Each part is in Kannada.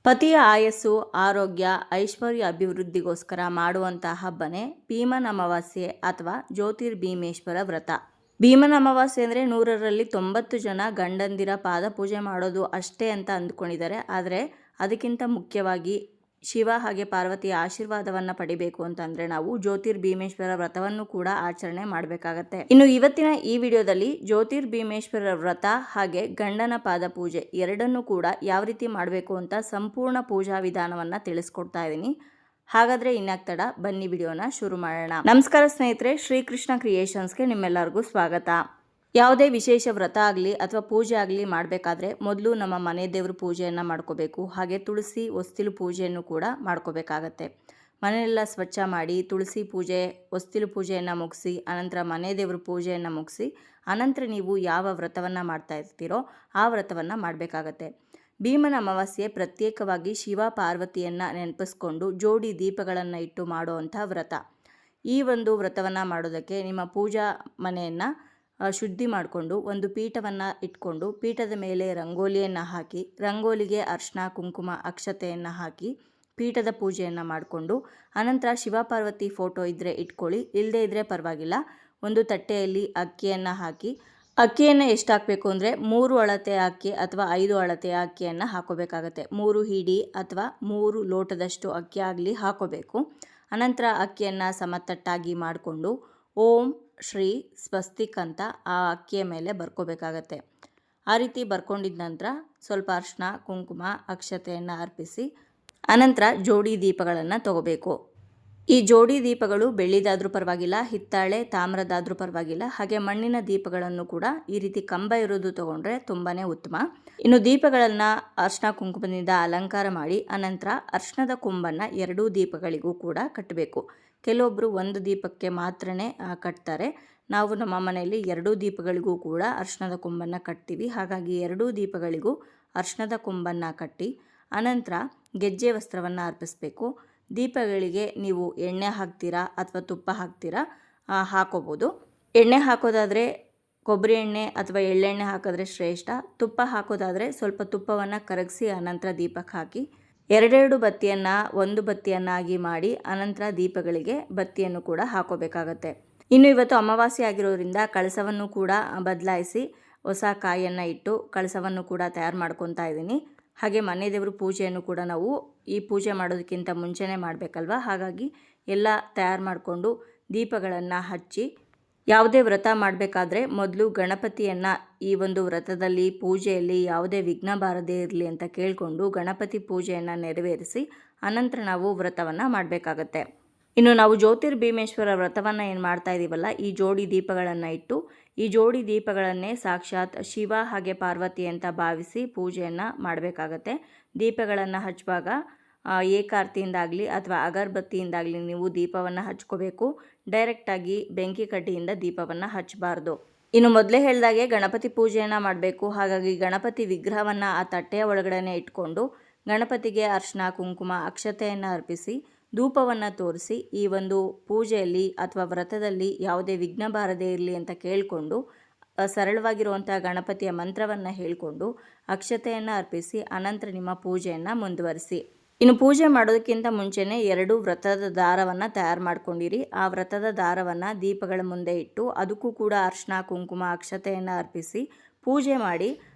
ಪತಿಯ ಆಯಸ್ಸು, ಆರೋಗ್ಯ, ಐಶ್ವರ್ಯ ಅಭಿವೃದ್ಧಿಗೋಸ್ಕರ ಮಾಡುವಂಥ ಹಬ್ಬನೇ ಭೀಮನ ಅಮಾವಾಸ್ಯೆ ಅಥವಾ ಜ್ಯೋತಿರ್ಭೀಮೇಶ್ವರ ವ್ರತ. ಭೀಮನ ಅಮಾವಾಸ್ಯೆ ಅಂದರೆ 100ರಲ್ಲಿ 90 ಜನ ಗಂಡಂದಿರ ಪಾದ ಪೂಜೆ ಮಾಡೋದು ಅಷ್ಟೇ ಅಂತ ಅಂದ್ಕೊಂಡಿದ್ದಾರೆ. ಆದರೆ ಅದಕ್ಕಿಂತ ಮುಖ್ಯವಾಗಿ ಶಿವ ಹಾಗೆ ಪಾರ್ವತಿಯ ಆಶೀರ್ವಾದವನ್ನು ಪಡಿಬೇಕು ಅಂತಂದರೆ ನಾವು ಜ್ಯೋತಿರ್ಭೀಮೇಶ್ವರ ವ್ರತವನ್ನು ಕೂಡ ಆಚರಣೆ ಮಾಡಬೇಕಾಗತ್ತೆ. ಇನ್ನು ಇವತ್ತಿನ ಈ ವಿಡಿಯೋದಲ್ಲಿ ಜ್ಯೋತಿರ್ಭೀಮೇಶ್ವರ ವ್ರತ ಹಾಗೆ ಗಂಡನ ಪಾದ ಪೂಜೆ ಎರಡನ್ನೂ ಕೂಡ ಯಾವ ರೀತಿ ಮಾಡಬೇಕು ಅಂತ ಸಂಪೂರ್ಣ ಪೂಜಾ ವಿಧಾನವನ್ನು ತಿಳಿಸ್ಕೊಡ್ತಾ ಇದ್ದೀನಿ. ಹಾಗಾದರೆ ಇನ್ನಾಗ್ತಡ ಬನ್ನಿ ವಿಡಿಯೋನ ಶುರು ಮಾಡೋಣ. ನಮಸ್ಕಾರ ಸ್ನೇಹಿತರೆ, ಶ್ರೀಕೃಷ್ಣ ಕ್ರಿಯೇಷನ್ಸ್ಗೆ ನಿಮ್ಮೆಲ್ಲರಿಗೂ ಸ್ವಾಗತ. ಯಾವುದೇ ವಿಶೇಷ ವ್ರತ ಆಗಲಿ ಅಥವಾ ಪೂಜೆ ಆಗಲಿ ಮಾಡಬೇಕಾದ್ರೆ ಮೊದಲು ನಮ್ಮ ಮನೆ ದೇವ್ರ ಪೂಜೆಯನ್ನು ಮಾಡ್ಕೋಬೇಕು. ಹಾಗೆ ತುಳಸಿ ಹೊಸ್ತಿಲು ಪೂಜೆಯನ್ನು ಕೂಡ ಮಾಡ್ಕೋಬೇಕಾಗತ್ತೆ. ಮನೆಯೆಲ್ಲ ಸ್ವಚ್ಛ ಮಾಡಿ ತುಳಸಿ ಪೂಜೆ ಹೊಸ್ತಿಲು ಪೂಜೆಯನ್ನು ಮುಗಿಸಿ ಅನಂತರ ಮನೆ ದೇವ್ರ ಪೂಜೆಯನ್ನು ಮುಗಿಸಿ ಅನಂತರ ನೀವು ಯಾವ ವ್ರತವನ್ನು ಮಾಡ್ತಾ ಇರ್ತೀರೋ ಆ ವ್ರತವನ್ನು ಮಾಡಬೇಕಾಗತ್ತೆ. ಭೀಮನ ಅಮಾವಾಸ್ಯೆ ಪ್ರತ್ಯೇಕವಾಗಿ ಶಿವ ಪಾರ್ವತಿಯನ್ನು ನೆನಪಿಸ್ಕೊಂಡು ಜೋಡಿ ದೀಪಗಳನ್ನು ಇಟ್ಟು ಮಾಡುವಂಥ ವ್ರತ. ಈ ಒಂದು ವ್ರತವನ್ನು ಮಾಡೋದಕ್ಕೆ ನಿಮ್ಮ ಪೂಜಾ ಮನೆಯನ್ನು ಶುದ್ಧಿ ಮಾಡಿಕೊಂಡು ಒಂದು ಪೀಠವನ್ನು ಇಟ್ಕೊಂಡು ಪೀಠದ ಮೇಲೆ ರಂಗೋಲಿಯನ್ನು ಹಾಕಿ ರಂಗೋಲಿಗೆ ಅರ್ಶಿನ ಕುಂಕುಮ ಅಕ್ಷತೆಯನ್ನು ಹಾಕಿ ಪೀಠದ ಪೂಜೆಯನ್ನು ಮಾಡಿಕೊಂಡು ಅನಂತರ ಶಿವಪಾರ್ವತಿ ಫೋಟೋ ಇದ್ದರೆ ಇಟ್ಕೊಳ್ಳಿ, ಇಲ್ಲದೇ ಇದ್ದರೆ ಪರವಾಗಿಲ್ಲ. ಒಂದು ತಟ್ಟೆಯಲ್ಲಿ ಅಕ್ಕಿಯನ್ನು ಹಾಕಿ ಅಕ್ಕಿಯನ್ನು ಎಷ್ಟು ಹಾಕಬೇಕು ಅಂದರೆ 3 ಅಳತೆ ಅಕ್ಕಿ ಅಥವಾ 5 ಅಳತೆಯ ಅಕ್ಕಿಯನ್ನು ಹಾಕೋಬೇಕಾಗತ್ತೆ. 3 ಹಿಡಿ ಅಥವಾ 3 ಲೋಟದಷ್ಟು ಅಕ್ಕಿ ಆಗಲಿ ಹಾಕೋಬೇಕು. ಅನಂತರ ಅಕ್ಕಿಯನ್ನು ಸಮತಟ್ಟಾಗಿ ಮಾಡಿಕೊಂಡು ಓಂ ಶ್ರೀ ಸ್ವಸ್ತಿಕ್ ಅಂತ ಆ ಅಕ್ಕಿಯ ಮೇಲೆ ಬರ್ಕೋಬೇಕಾಗತ್ತೆ. ಆ ರೀತಿ ಬರ್ಕೊಂಡಿದ್ದ ನಂತರ ಸ್ವಲ್ಪ ಅರ್ಶಿನ ಕುಂಕುಮ ಅಕ್ಷತೆಯನ್ನು ಅರ್ಪಿಸಿ ಅನಂತರ ಜೋಡಿ ದೀಪಗಳನ್ನು ತಗೋಬೇಕು. ಈ ಜೋಡಿ ದೀಪಗಳು ಬೆಳ್ಳಿದಾದರೂ ಪರವಾಗಿಲ್ಲ, ಹಿತ್ತಾಳೆ ತಾಮ್ರದಾದರೂ ಪರವಾಗಿಲ್ಲ. ಹಾಗೆ ಮಣ್ಣಿನ ದೀಪಗಳನ್ನು ಕೂಡ ಈ ರೀತಿ ಕಂಬ ಇರೋದು ತೊಗೊಂಡ್ರೆ ತುಂಬಾ ಉತ್ತಮ. ಇನ್ನು ದೀಪಗಳನ್ನು ಅರ್ಶಿನ ಕುಂಕುಮದಿಂದ ಅಲಂಕಾರ ಮಾಡಿ ಅನಂತರ ಅರ್ಶಿನದ ಕೊಂಬನ್ನು 2 ದೀಪಗಳಿಗೂ ಕೂಡ ಕಟ್ಟಬೇಕು. ಕೆಲವೊಬ್ಬರು 1 ದೀಪಕ್ಕೆ ಮಾತ್ರನೇ ಕಟ್ತಾರೆ. ನಾವು ನಮ್ಮ ಮನೆಯಲ್ಲಿ 2 ದೀಪಗಳಿಗೂ ಕೂಡ ಅರ್ಶಿನದ ಕೊಂಬನ್ನು ಕಟ್ತೀವಿ. ಹಾಗಾಗಿ 2 ದೀಪಗಳಿಗೂ ಅರ್ಶಿನದ ಕೊಂಬನ್ನು ಕಟ್ಟಿ ಅನಂತರ ಗೆಜ್ಜೆ ವಸ್ತ್ರವನ್ನು ಅರ್ಪಿಸಬೇಕು. ದೀಪಗಳಿಗೆ ನೀವು ಎಣ್ಣೆ ಹಾಕ್ತೀರಾ ಅಥವಾ ತುಪ್ಪ ಹಾಕ್ತೀರಾ ಹಾಕೋಬೋದು. ಎಣ್ಣೆ ಹಾಕೋದಾದರೆ ಕೊಬ್ಬರಿ ಎಣ್ಣೆ ಅಥವಾ ಎಳ್ಳೆಣ್ಣೆ ಹಾಕಿದ್ರೆ ಶ್ರೇಷ್ಠ. ತುಪ್ಪ ಹಾಕೋದಾದರೆ ಸ್ವಲ್ಪ ತುಪ್ಪವನ್ನು ಕರಗಿಸಿ ಅನಂತರ ದೀಪಕ್ಕೆ ಹಾಕಿ 2 ಬತ್ತಿಯನ್ನು 1 ಬತ್ತಿಯನ್ನಾಗಿ ಮಾಡಿ ಅನಂತರ ದೀಪಗಳಿಗೆ ಬತ್ತಿಯನ್ನು ಕೂಡ ಹಾಕೋಬೇಕಾಗತ್ತೆ. ಇನ್ನು ಇವತ್ತು ಅಮಾವಾಸ್ಯೆ ಆಗಿರೋದ್ರಿಂದ ಕಳಸವನ್ನು ಕೂಡ ಬದಲಾಯಿಸಿ ಹೊಸ ಕಾಯನ್ನು ಇಟ್ಟು ಕಳಸವನ್ನು ಕೂಡ ತಯಾರು ಮಾಡ್ಕೊತಾ ಇದ್ದೀನಿ. ಹಾಗೆ ಮನೆ ದೇವ್ರ ಪೂಜೆಯನ್ನು ಕೂಡ ನಾವು ಈ ಪೂಜೆ ಮಾಡೋದಕ್ಕಿಂತ ಮುಂಚೆನೇ ಮಾಡಬೇಕಲ್ವ. ಹಾಗಾಗಿ ಎಲ್ಲ ತಯಾರು ಮಾಡಿಕೊಂಡು ದೀಪಗಳನ್ನು ಹಚ್ಚಿ ಯಾವುದೇ ವ್ರತ ಮಾಡಬೇಕಾದ್ರೆ ಮೊದಲು ಗಣಪತಿಯನ್ನು ಈ ಒಂದು ವ್ರತದಲ್ಲಿ ಪೂಜೆಯಲ್ಲಿ ಯಾವುದೇ ವಿಘ್ನ ಬಾರದೇ ಇರಲಿ ಅಂತ ಕೇಳಿಕೊಂಡು ಗಣಪತಿ ಪೂಜೆಯನ್ನು ನೆರವೇರಿಸಿ ಅನಂತರ ನಾವು ವ್ರತವನ್ನು ಮಾಡಬೇಕಾಗತ್ತೆ. ಇನ್ನು ನಾವು ಜ್ಯೋತಿರ್ಭೀಮೇಶ್ವರ ವ್ರತವನ್ನು ಏನು ಮಾಡ್ತಾ ಇದ್ದೀವಲ್ಲ, ಈ ಜೋಡಿ ದೀಪಗಳನ್ನು ಇಟ್ಟು ಈ ಜೋಡಿ ದೀಪಗಳನ್ನೇ ಸಾಕ್ಷಾತ್ ಶಿವ ಹಾಗೆ ಪಾರ್ವತಿ ಅಂತ ಭಾವಿಸಿ ಪೂಜೆಯನ್ನು ಮಾಡಬೇಕಾಗತ್ತೆ. ದೀಪಗಳನ್ನು ಹಚ್ಚುವಾಗ ಏಕಾರ್ತಿಯಿಂದಾಗಲಿ ಅಥವಾ ಅಗರಬತ್ತಿಯಿಂದಾಗಲಿ ನೀವು ದೀಪವನ್ನು ಹಚ್ಕೋಬೇಕು. ಡೈರೆಕ್ಟಾಗಿ ಬೆಂಕಿ ಕಡ್ಡಿಯಿಂದ ದೀಪವನ್ನು ಹಚ್ಚಬಾರ್ದು. ಇನ್ನು ಮೊದಲೇ ಹೇಳಿದಾಗೆ ಗಣಪತಿ ಪೂಜೆಯನ್ನು ಮಾಡಬೇಕು. ಹಾಗಾಗಿ ಗಣಪತಿ ವಿಗ್ರಹವನ್ನು ಆ ತಟ್ಟೆಯ ಒಳಗಡೆ ಇಟ್ಕೊಂಡು ಗಣಪತಿಗೆ ಅರ್ಶಿನ ಕುಂಕುಮ ಅಕ್ಷತೆಯನ್ನು ಅರ್ಪಿಸಿ ಧೂಪವನ್ನು ತೋರಿಸಿ ಈ ಒಂದು ಪೂಜೆಯಲ್ಲಿ ಅಥವಾ ವ್ರತದಲ್ಲಿ ಯಾವುದೇ ವಿಘ್ನ ಬಾರದೇ ಇರಲಿ ಅಂತ ಕೇಳಿಕೊಂಡು ಸರಳವಾಗಿರುವಂಥ ಗಣಪತಿಯ ಮಂತ್ರವನ್ನು ಹೇಳಿಕೊಂಡು ಅಕ್ಷತೆಯನ್ನು ಅರ್ಪಿಸಿ ಅನಂತರ ನಿಮ್ಮ ಪೂಜೆಯನ್ನು ಮುಂದುವರಿಸಿ. ಇನ್ನು ಪೂಜೆ ಮಾಡೋದಕ್ಕಿಂತ ಮುಂಚೆನೇ 2 ವ್ರತದ ದಾರವನ್ನು ತಯಾರು ಮಾಡ್ಕೊಂಡಿರಿ. ಆ ವ್ರತದ ದಾರವನ್ನು ದೀಪಗಳ ಮುಂದೆ ಇಟ್ಟು ಅದಕ್ಕೂ ಕೂಡ ಅರ್ಶಿನ ಕುಂಕುಮ ಅಕ್ಷತೆಯನ್ನು ಅರ್ಪಿಸಿ ಪೂಜೆ ಮಾಡಿ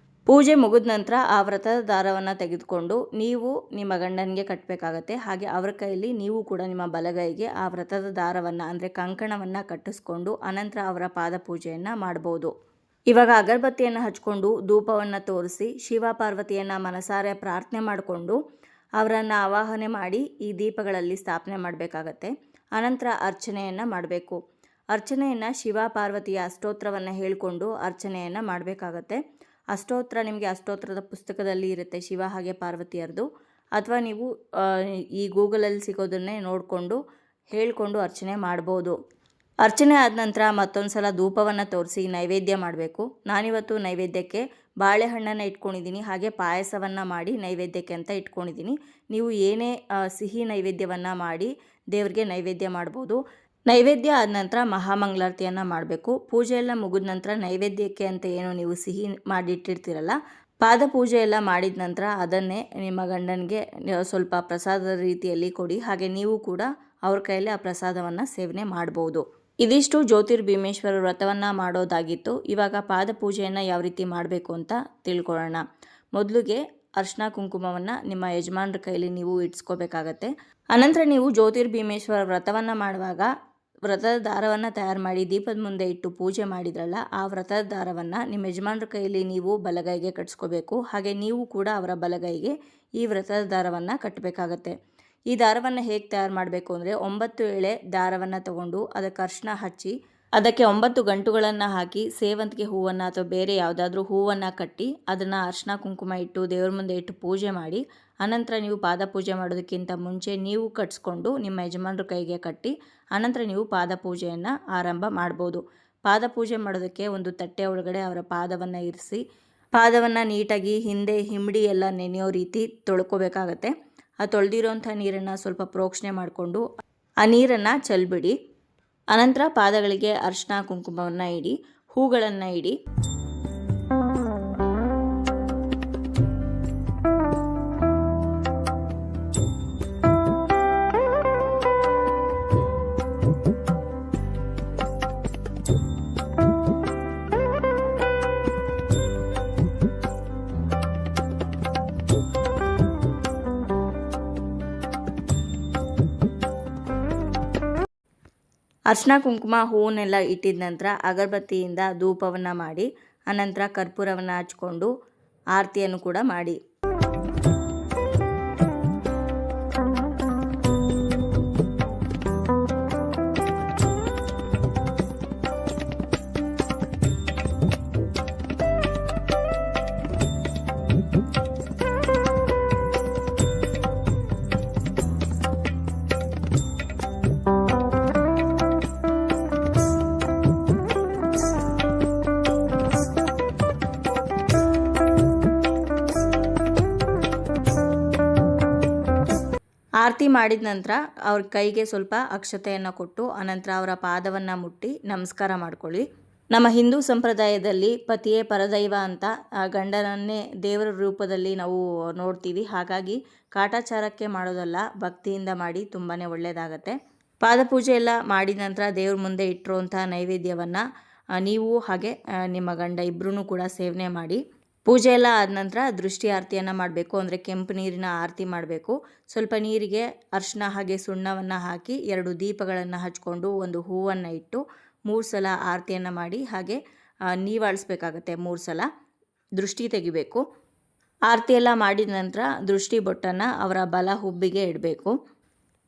ಪೂಜೆ ಮುಗಿದ ನಂತರ ಆ ವ್ರತದ ದಾರವನ್ನು ತೆಗೆದುಕೊಂಡು ನೀವು ನಿಮ್ಮ ಗಂಡನಿಗೆ ಕಟ್ಟಬೇಕಾಗತ್ತೆ. ಹಾಗೆ ಅವರ ಕೈಯಲ್ಲಿ ನೀವು ಕೂಡ ನಿಮ್ಮ ಬಲಗೈಗೆ ಆ ವ್ರತದ ದಾರವನ್ನು ಅಂದರೆ ಕಂಕಣವನ್ನು ಕಟ್ಟಿಸ್ಕೊಂಡು ಅನಂತರ ಅವರ ಪಾದ ಪೂಜೆಯನ್ನು ಮಾಡ್ಬೋದು. ಇವಾಗ ಅಗರಬತ್ತಿಯನ್ನು ಹಚ್ಕೊಂಡು ಧೂಪವನ್ನು ತೋರಿಸಿ ಶಿವ ಪಾರ್ವತಿಯನ್ನು ಮನಸಾರೆ ಪ್ರಾರ್ಥನೆ ಮಾಡಿಕೊಂಡು ಅವರನ್ನು ಆವಾಹನೆ ಮಾಡಿ ಈ ದೀಪಗಳಲ್ಲಿ ಸ್ಥಾಪನೆ ಮಾಡಬೇಕಾಗತ್ತೆ. ಅನಂತರ ಅರ್ಚನೆಯನ್ನು ಮಾಡಬೇಕು. ಅರ್ಚನೆಯನ್ನು ಶಿವ ಪಾರ್ವತಿಯ ಅಷ್ಟೋತ್ರವನ್ನು ಹೇಳಿಕೊಂಡು ಅರ್ಚನೆಯನ್ನು ಮಾಡಬೇಕಾಗತ್ತೆ. ಅಷ್ಟೋತ್ರ ನಿಮಗೆ ಅಷ್ಟೋತ್ರದ ಪುಸ್ತಕದಲ್ಲಿ ಇರುತ್ತೆ, ಶಿವ ಹಾಗೆ ಪಾರ್ವತಿಯರದು. ಅಥವಾ ನೀವು ಈ ಗೂಗಲಲ್ಲಿ ಸಿಗೋದನ್ನೇ ನೋಡಿಕೊಂಡು ಹೇಳಿಕೊಂಡು ಅರ್ಚನೆ ಮಾಡ್ಬೋದು. ಅರ್ಚನೆ ಆದ ನಂತರ ಮತ್ತೊಂದು ಸಲ ಧೂಪವನ್ನು ತೋರಿಸಿ ನೈವೇದ್ಯ ಮಾಡಬೇಕು. ನಾನಿವತ್ತು ನೈವೇದ್ಯಕ್ಕೆ ಬಾಳೆಹಣ್ಣನ್ನು ಇಟ್ಕೊಂಡಿದ್ದೀನಿ. ಹಾಗೆ ಪಾಯಸವನ್ನು ಮಾಡಿ ನೈವೇದ್ಯಕ್ಕೆ ಅಂತ ಇಟ್ಕೊಂಡಿದ್ದೀನಿ. ನೀವು ಏನೇ ಸಿಹಿ ನೈವೇದ್ಯವನ್ನು ಮಾಡಿ ದೇವರಿಗೆ ನೈವೇದ್ಯ ಮಾಡ್ಬೋದು. ನೈವೇದ್ಯ ಆದ ನಂತರ ಮಹಾಮಂಗಳಾರತಿಯನ್ನು ಮಾಡಬೇಕು. ಪೂಜೆ ಎಲ್ಲ ಮುಗಿದ ನಂತರ ನೈವೇದ್ಯಕ್ಕೆ ಅಂತ ಏನು ನೀವು ಸಿಹಿ ಮಾಡಿಟ್ಟಿರ್ತೀರಲ್ಲ, ಪಾದಪೂಜೆ ಎಲ್ಲ ಮಾಡಿದ ನಂತರ ಅದನ್ನೇ ನಿಮ್ಮ ಗಂಡನಿಗೆ ಸ್ವಲ್ಪ ಪ್ರಸಾದದ ರೀತಿಯಲ್ಲಿ ಕೊಡಿ. ಹಾಗೆ ನೀವು ಕೂಡ ಅವ್ರ ಕೈಯಲ್ಲಿ ಆ ಪ್ರಸಾದವನ್ನು ಸೇವನೆ ಮಾಡ್ಬೋದು. ಇದಿಷ್ಟು ಜ್ಯೋತಿರ್ಭೀಮೇಶ್ವರ ವ್ರತವನ್ನು ಮಾಡೋದಾಗಿತ್ತು. ಇವಾಗ ಪಾದಪೂಜೆಯನ್ನು ಯಾವ ರೀತಿ ಮಾಡಬೇಕು ಅಂತ ತಿಳ್ಕೊಳ್ಳೋಣ. ಮೊದಲಿಗೆ ಅರ್ಶಿನ ಕುಂಕುಮವನ್ನು ನಿಮ್ಮ ಯಜಮಾನ್ರ ಕೈಲಿ ನೀವು ಇಟ್ಸ್ಕೋಬೇಕಾಗತ್ತೆ. ಅನಂತರ ನೀವು ಜ್ಯೋತಿರ್ಭೀಮೇಶ್ವರ ವ್ರತವನ್ನು ಮಾಡುವಾಗ ವ್ರತದ ದಾರವನ್ನು ತಯಾರು ಮಾಡಿ ದೀಪದ ಮುಂದೆ ಇಟ್ಟು ಪೂಜೆ ಮಾಡಿದ್ರಲ್ಲ, ಆ ವ್ರತದ ದಾರವನ್ನು ನಿಮ್ಮ ಯಜಮಾನ್ರ ಕೈಯಲ್ಲಿ ನೀವು ಬಲಗೈಗೆ ಕಟ್ಸ್ಕೋಬೇಕು. ಹಾಗೆ ನೀವು ಕೂಡ ಅವರ ಬಲಗೈಗೆ ಈ ವ್ರತದ ದಾರವನ್ನು ಕಟ್ಟಬೇಕಾಗತ್ತೆ. ಈ ದಾರವನ್ನು ಹೇಗೆ ತಯಾರು ಮಾಡಬೇಕು ಅಂದರೆ 9 ಎಳೆ ದಾರವನ್ನು ತಗೊಂಡು ಅದಕ್ಕೆ ಅರ್ಶಿನ ಹಚ್ಚಿ ಅದಕ್ಕೆ 9 ಗಂಟುಗಳನ್ನು ಹಾಕಿ ಸೇವಂತಿಗೆ ಹೂವನ್ನು ಅಥವಾ ಬೇರೆ ಯಾವುದಾದ್ರೂ ಹೂವನ್ನು ಕಟ್ಟಿ ಅದನ್ನು ಅರ್ಶಿನ ಕುಂಕುಮ ಇಟ್ಟು ದೇವ್ರ ಮುಂದೆ ಇಟ್ಟು ಪೂಜೆ ಮಾಡಿ, ಅನಂತರ ನೀವು ಪಾದಪೂಜೆ ಮಾಡೋದಕ್ಕಿಂತ ಮುಂಚೆ ನೀವು ಕಟ್ಸ್ಕೊಂಡು ನಿಮ್ಮ ಯಜಮಾನ್ರ ಕೈಗೆ ಕಟ್ಟಿ ಅನಂತರ ನೀವು ಪಾದಪೂಜೆಯನ್ನು ಆರಂಭ ಮಾಡ್ಬೋದು. ಪಾದಪೂಜೆ ಮಾಡೋದಕ್ಕೆ ಒಂದು ತಟ್ಟೆ ಒಳಗಡೆ ಅವರ ಪಾದವನ್ನು ಇರಿಸಿ ಪಾದವನ್ನು ನೀಟಾಗಿ ಹಿಂದೆ ಹಿಮ್ಮಡಿ ಎಲ್ಲ ನೆನೆಯೋ ರೀತಿ ತೊಳ್ಕೊಬೇಕಾಗತ್ತೆ. ಆ ತೊಳೆದಿರೋಂಥ ನೀರನ್ನು ಸ್ವಲ್ಪ ಪ್ರೋಕ್ಷಣೆ ಮಾಡಿಕೊಂಡು ಆ ನೀರನ್ನು ಚೆಲ್ಬಿಡಿ. ಅನಂತರ ಪಾದಗಳಿಗೆ ಅರ್ಶಿನ ಕುಂಕುಮವನ್ನು ಇಡಿ, ಹೂಗಳನ್ನು ಇಡಿ. ಅರ್ಶಿನ ಕುಂಕುಮ ಹೂವನ್ನೆಲ್ಲ ಇಟ್ಟಿದ ನಂತರ ಅಗರಬತ್ತಿಯಿಂದ ಧೂಪವನ್ನು ಮಾಡಿ ಅನಂತರ ಕರ್ಪೂರವನ್ನು ಹಚ್ಕೊಂಡು ಆರತಿಯನ್ನು ಕೂಡ ಮಾಡಿ. ಆರತಿ ಮಾಡಿದ ನಂತರ ಅವ್ರ ಕೈಗೆ ಸ್ವಲ್ಪ ಅಕ್ಷತೆಯನ್ನು ಕೊಟ್ಟು ಅನಂತರ ಅವರ ಪಾದವನ್ನು ಮುಟ್ಟಿ ನಮಸ್ಕಾರ ಮಾಡ್ಕೊಳ್ಳಿ. ನಮ್ಮ ಹಿಂದೂ ಸಂಪ್ರದಾಯದಲ್ಲಿ ಪತಿಯೇ ಪರದೈವ ಅಂತ ಗಂಡನನ್ನೇ ದೇವರ ರೂಪದಲ್ಲಿ ನಾವು ನೋಡ್ತೀವಿ. ಹಾಗಾಗಿ ಕಾಟಾಚಾರಕ್ಕೆ ಮಾಡೋದಲ್ಲ, ಭಕ್ತಿಯಿಂದ ಮಾಡಿ ತುಂಬಾ ಒಳ್ಳೆಯದಾಗತ್ತೆ. ಪಾದಪೂಜೆ ಎಲ್ಲ ಮಾಡಿದ ನಂತರ ದೇವ್ರ ಮುಂದೆ ಇಟ್ಟಿರುವಂಥ ನೈವೇದ್ಯವನ್ನು ನೀವು ಹಾಗೆ ನಿಮ್ಮ ಗಂಡ ಇಬ್ಬರೂ ಕೂಡ ಸೇವನೆ ಮಾಡಿ. ಪೂಜೆ ಎಲ್ಲ ಆದ ನಂತರ ದೃಷ್ಟಿ ಆರತಿಯನ್ನು ಮಾಡಬೇಕು. ಅಂದರೆ ಕೆಂಪು ನೀರಿನ ಆರತಿ ಮಾಡಬೇಕು. ಸ್ವಲ್ಪ ನೀರಿಗೆ ಅರಿಶಿನ ಹಾಗೆ ಸುಣ್ಣವನ್ನು ಹಾಕಿ 2 ದೀಪಗಳನ್ನು ಹಚ್ಕೊಂಡು ಒಂದು ಹೂವನ್ನು ಇಟ್ಟು 3 ಸಲ ಆರತಿಯನ್ನು ಮಾಡಿ ಹಾಗೆ ನೀವಾಳಿಸ್ಬೇಕಾಗತ್ತೆ. 3 ಸಲ ದೃಷ್ಟಿ ತೆಗಿಬೇಕು. ಆರತಿ ಎಲ್ಲ ಮಾಡಿದ ನಂತರ ದೃಷ್ಟಿ ಬೊಟ್ಟನ್ನು ಅವರ ಬಲ ಹುಬ್ಬಿಗೆ ಇಡಬೇಕು.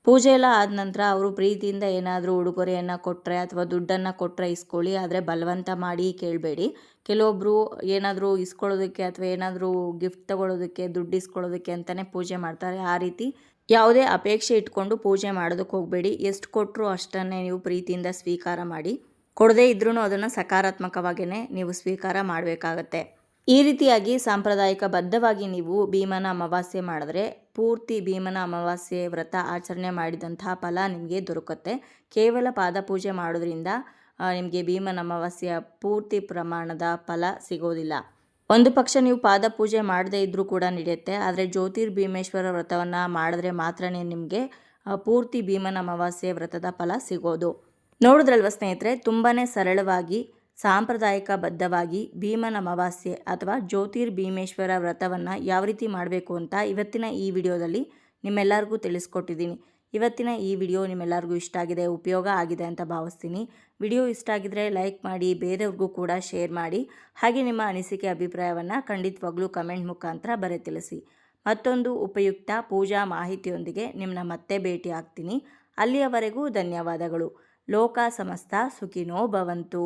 ಪೂಜೆ ಎಲ್ಲ ಆದ ನಂತರ ಅವರು ಪ್ರೀತಿಯಿಂದ ಏನಾದರೂ ಉಡುಗೊರೆಯನ್ನು ಕೊಟ್ಟರೆ ಅಥವಾ ದುಡ್ಡನ್ನು ಕೊಟ್ಟರೆ ಇಸ್ಕೊಳ್ಳಿ, ಆದರೆ ಬಲವಂತ ಮಾಡಿ ಕೇಳಬೇಡಿ. ಕೆಲವೊಬ್ಬರು ಏನಾದರೂ ಇಸ್ಕೊಳ್ಳೋದಕ್ಕೆ ಅಥವಾ ಏನಾದರೂ ಗಿಫ್ಟ್ ತಗೊಳ್ಳೋದಕ್ಕೆ ದುಡ್ಡು ಇಸ್ಕೊಳ್ಳೋದಕ್ಕೆ ಅಂತಲೇ ಪೂಜೆ ಮಾಡ್ತಾರೆ. ಆ ರೀತಿ ಯಾವುದೇ ಅಪೇಕ್ಷೆ ಇಟ್ಕೊಂಡು ಪೂಜೆ ಮಾಡೋದಕ್ಕೆ ಹೋಗಬೇಡಿ. ಎಷ್ಟು ಕೊಟ್ಟರು ಅಷ್ಟನ್ನೇ ನೀವು ಪ್ರೀತಿಯಿಂದ ಸ್ವೀಕಾರ ಮಾಡಿ. ಕೊಡದೇ ಇದ್ರೂ ಅದನ್ನು ಸಕಾರಾತ್ಮಕವಾಗಿಯೇ ನೀವು ಸ್ವೀಕಾರ ಮಾಡಬೇಕಾಗತ್ತೆ. ಈ ರೀತಿಯಾಗಿ ಸಾಂಪ್ರದಾಯಿಕ ಬದ್ಧವಾಗಿ ನೀವು ಭೀಮನ ಅಮಾವಾಸ್ಯೆ ಮಾಡಿದ್ರೆ ಪೂರ್ತಿ ಭೀಮನ ಅಮಾವಾಸ್ಯೆ ವ್ರತ ಆಚರಣೆ ಮಾಡಿದಂತಹ ಫಲ ನಿಮಗೆ ದೊರಕುತ್ತೆ. ಕೇವಲ ಪಾದಪೂಜೆ ಮಾಡೋದ್ರಿಂದ ನಿಮಗೆ ಭೀಮನ ಅಮಾವಾಸ್ಯೆಯ ಪೂರ್ತಿ ಪ್ರಮಾಣದ ಫಲ ಸಿಗೋದಿಲ್ಲ. ಒಂದು ಪಕ್ಷ ನೀವು ಪಾದಪೂಜೆ ಮಾಡದೇ ಇದ್ದರೂ ಕೂಡ ನಡೆಯುತ್ತೆ, ಆದರೆ ಜ್ಯೋತಿರ್ಭೀಮೇಶ್ವರ ವ್ರತವನ್ನು ಮಾಡಿದ್ರೆ ಮಾತ್ರ ನಿಮಗೆ ಪೂರ್ತಿ ಭೀಮನ ಅಮಾವಾಸ್ಯೆ ವ್ರತದ ಫಲ ಸಿಗೋದು. ನೋಡಿದ್ರಲ್ವ ಸ್ನೇಹಿತರೆ, ತುಂಬಾ ಸರಳವಾಗಿ ಸಾಂಪ್ರದಾಯಿಕ ಬದ್ಧವಾಗಿ ಭೀಮನ ಅಮಾವಾಸ್ಯೆ ಅಥವಾ ಜ್ಯೋತಿರ್ಭೀಮೇಶ್ವರ ವ್ರತವನ್ನು ಯಾವ ರೀತಿ ಮಾಡಬೇಕು ಅಂತ ಇವತ್ತಿನ ಈ ವಿಡಿಯೋದಲ್ಲಿ ನಿಮ್ಮೆಲ್ಲರಿಗೂ ತಿಳಿಸ್ಕೊಟ್ಟಿದ್ದೀನಿ. ಇವತ್ತಿನ ಈ ವಿಡಿಯೋ ನಿಮ್ಮೆಲ್ಲರಿಗೂ ಇಷ್ಟ ಆಗಿದೆ, ಉಪಯೋಗ ಆಗಿದೆ ಅಂತ ಭಾವಿಸ್ತೀನಿ. ವಿಡಿಯೋ ಇಷ್ಟ ಆಗಿದ್ರೆ ಲೈಕ್ ಮಾಡಿ, ಬೇರೆಯವ್ರಿಗೂ ಕೂಡ ಶೇರ್ ಮಾಡಿ. ಹಾಗೆ ನಿಮ್ಮ ಅನಿಸಿಕೆ ಅಭಿಪ್ರಾಯವನ್ನು ಖಂಡಿತವಾಗ್ಲೂ ಕಮೆಂಟ್ ಮುಖಾಂತರ ತಿಳಿಸಿ. ಮತ್ತೊಂದು ಉಪಯುಕ್ತ ಪೂಜಾ ಮಾಹಿತಿಯೊಂದಿಗೆ ನಿಮ್ಮನ್ನ ಮತ್ತೆ ಭೇಟಿ ಆಗ್ತೀನಿ. ಅಲ್ಲಿಯವರೆಗೂ ಧನ್ಯವಾದಗಳು. ಲೋಕ ಸಮಸ್ತ ಸುಖಿನೋ ಭವಂತು.